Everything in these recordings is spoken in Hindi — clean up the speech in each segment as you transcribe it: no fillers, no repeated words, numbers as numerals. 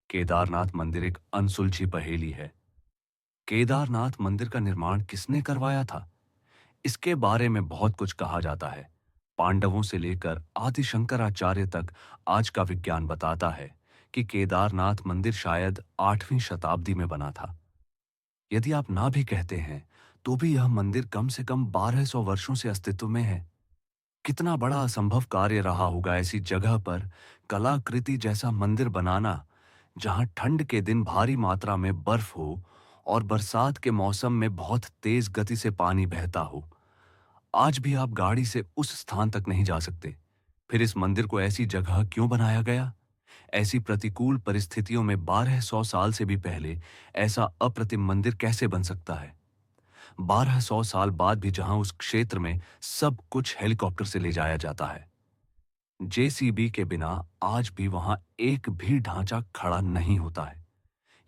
केदारनाथ मंदिर एक अनसुलझी पहेली है। केदारनाथ मंदिर का निर्माण किसने करवाया था? इसके बारे में बहुत कुछ कहा जाता है। पांडवों से लेकर आदि शंकराचार्य तक आज का विज्ञान बताता है कि केदारनाथ मंदिर शायद 8वीं शताब्दी में बना था। यदि आप ना भी कहते हैं, तो भी यह मंदिर कम से कम 1200 वर्षों से अस्तित्व में है। कितना बड़ा असंभव कार्य रहा होगा ऐसी जगह पर कलाकृति जैसा मंदिर बनाना, जहां ठंड के दिन भारी मात्रा में बर्फ हो और बरसात के मौसम में बहुत तेज गति से पानी बहता हो। आज भी आप गाड़ी से उस स्थान तक नहीं जा सकते। फिर इस मंदिर को ऐसी जगह क्यों बनाया गया? ऐसी प्रतिकूल परिस्थितियों में 1200 साल से भी पहले ऐसा अप्रतिम मंदिर कैसे बन सकता है? 1200 साल बाद भी जहां उस क्षेत्र में सब कुछ हेलीकॉप्टर से ले जाया जाता है, जेसीबी के बिना आज भी वहां एक भी ढांचा खड़ा नहीं होता है।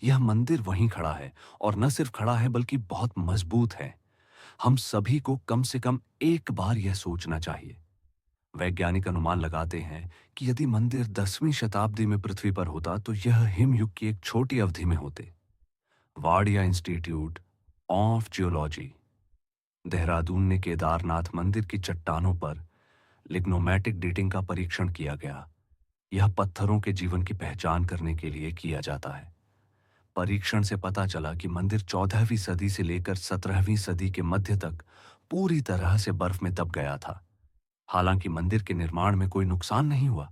यह मंदिर वहीं खड़ा है, और न सिर्फ खड़ा है बल्कि बहुत मजबूत है। हम सभी को कम से कम एक बार यह सोचना चाहिए। वैज्ञानिक अनुमान लगाते हैं कि यदि मंदिर 10वीं शताब्दी में पृथ्वी पर होता तो यह हिमयुग की एक छोटी अवधि में होते। Wadia institute of geology, Dehradun ने केदारनाथ मंदिर की चट्टानों पर लिग्नोमैटिक डेटिंग का परीक्षण किया गया। यह पत्थरों के जीवन की पहचान करने के लिए किया जाता है। परीक्षण से पता चला कि मंदिर 14वीं सदी से लेकर 17वीं सदी के मध्य तक पूरी तरह से बर्फ में दब गया था। हालांकि मंदिर के निर्माण में कोई नुकसान नहीं हुआ।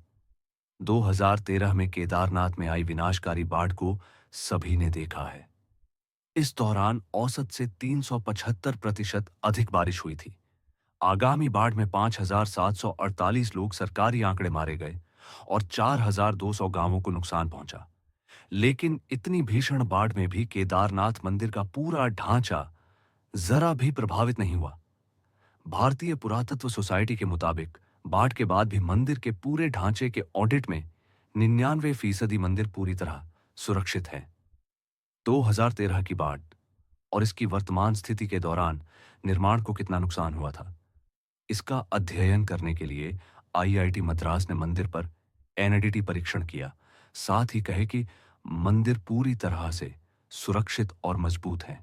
2013 में केदारनाथ में आई विनाशकारी बाढ़ को सभी ने देखा है। इस दौरान औसत से 375% अधिक बारिश हुई थी। आगामी बाढ़ में 5,748 लोग सरकारी आंकड़े मारे गए और 4,200 गांवों को नुकसान पहुंचा। लेकिन इतनी भीषण बाढ़ में भी केदारनाथ मंदिर का पूरा ढांचा जरा भी प्रभावित नहीं हुआ। भारतीय पुरातत्व सोसाइटी के मुताबिक बाढ़ के बाद भी मंदिर के पूरे ढांचे के ऑडिट में 99% मंदिर पूरी तरह सुरक्षित है। 2013 की बाढ़ और इसकी वर्तमान स्थिति के दौरान निर्माण को कितना नुकसान हुआ था, इसका अध्ययन करने के लिए आईआईटी मद्रास ने मंदिर पर एनडीटी परीक्षण किया। साथ ही कहे कि मंदिर पूरी तरह से सुरक्षित और मजबूत है।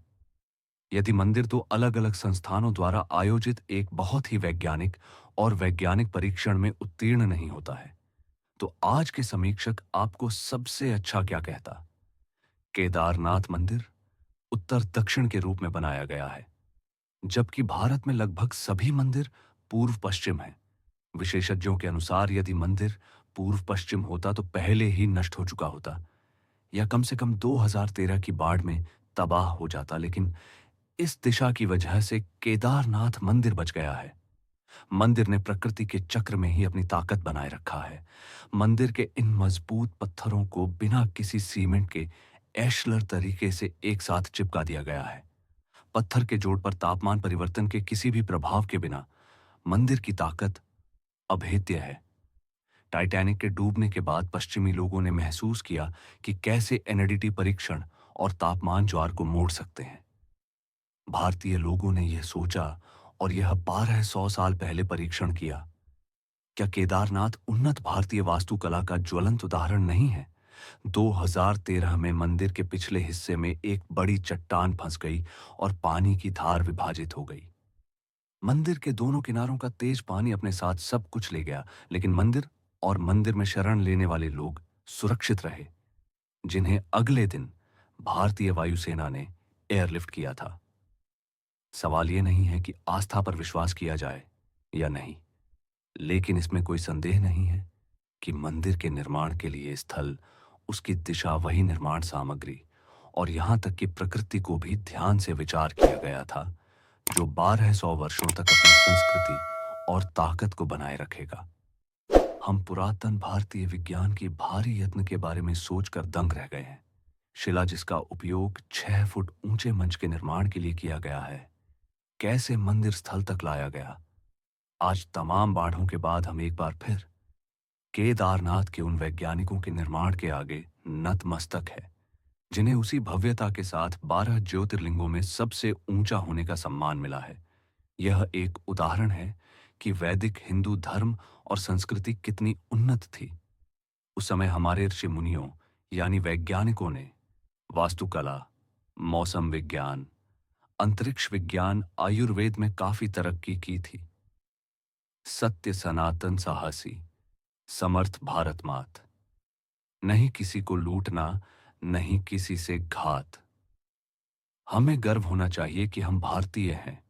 यदि मंदिर दो अलग अलग संस्थानों द्वारा आयोजित एक बहुत ही वैज्ञानिक परीक्षण में उत्तीर्ण नहीं होता है, तो आज के समीक्षक आपको सबसे अच्छा क्या कहता? केदारनाथ मंदिर उत्तर दक्षिण के रूप में बनाया गया है, जबकि भारत में लगभग सभी मंदिर पूर्व पश्चिम हैं। विशेषज्ञों के अनुसार यदि मंदिर पूर्व पश्चिम होता तो पहले ही नष्ट हो चुका होता, या कम से कम 2013 की बाढ़ में तबाह हो जाता। लेकिन इस दिशा की वजह से केदारनाथ मंदिर बच गया है। मंदिर ने प्रकृति के चक्र में ही अपनी ताकत बनाए रखा है। मंदिर के इन मजबूत पत्थरों को बिना किसी सीमेंट के एशलर तरीके से एक साथ चिपका दिया गया है। पत्थर के जोड़ पर तापमान परिवर्तन के किसी भी प्रभाव के बिना मंदिर की ताकत अभेद्य है। टाइटैनिक के डूबने के बाद पश्चिमी लोगों ने महसूस किया कि कैसे एनडीटी परीक्षण और तापमान ज्वार को मोड़ सकते हैं। भारतीय लोगों ने यह सोचा और यह 1200 साल पहले परीक्षण किया। क्या केदारनाथ उन्नत भारतीय वास्तुकला का ज्वलंत उदाहरण नहीं है? 2013 में मंदिर के पिछले हिस्से में एक बड़ी चट्टान फंस गई और पानी की धार विभाजित हो गई। मंदिर के दोनों किनारों का तेज पानी अपने साथ सब कुछ ले गया, लेकिन मंदिर और मंदिर में शरण लेने वाले लोग सुरक्षित रहे, जिन्हें अगले दिन भारतीय वायुसेना ने एयरलिफ्ट किया था। सवाल यह नहीं है कि आस्था पर विश्वास किया जाए या नहीं, लेकिन इसमें कोई संदेह नहीं है कि मंदिर के निर्माण के लिए स्थल, उसकी दिशा, वही निर्माण सामग्री और यहां तक कि प्रकृति को भी ध्यान से विचार किया गया था, जो 1200 वर्षों तक अपनी संस्कृति और ताकत को बनाए रखेगा। हम पुरातन भारतीय विज्ञान की भारी यत्न के बारे में सोचकर दंग रह गए हैं। शिला जिसका उपयोग 6 फुट ऊंचे मंच के निर्माण के लिए किया गया है, कैसे मंदिर स्थल तक लाया गया। आज तमाम बाढ़ों के बाद हम एक बार फिर केदारनाथ के उन वैज्ञानिकों के निर्माण के आगे नतमस्तक है, जिन्हें उसी भव्यता के साथ 12 ज्योतिर्लिंगों में सबसे ऊंचा होने का सम्मान मिला है। यह एक उदाहरण है कि वैदिक हिंदू धर्म और संस्कृति कितनी उन्नत थी। उस समय हमारे ऋषि मुनियों यानी वैज्ञानिकों ने वास्तुकला, मौसम विज्ञान, अंतरिक्ष विज्ञान, आयुर्वेद में काफी तरक्की की थी। सत्य सनातन साहसी, समर्थ भारत मात। नहीं किसी को लूटना, नहीं किसी से घात। हमें गर्व होना चाहिए कि हम भारतीय हैं।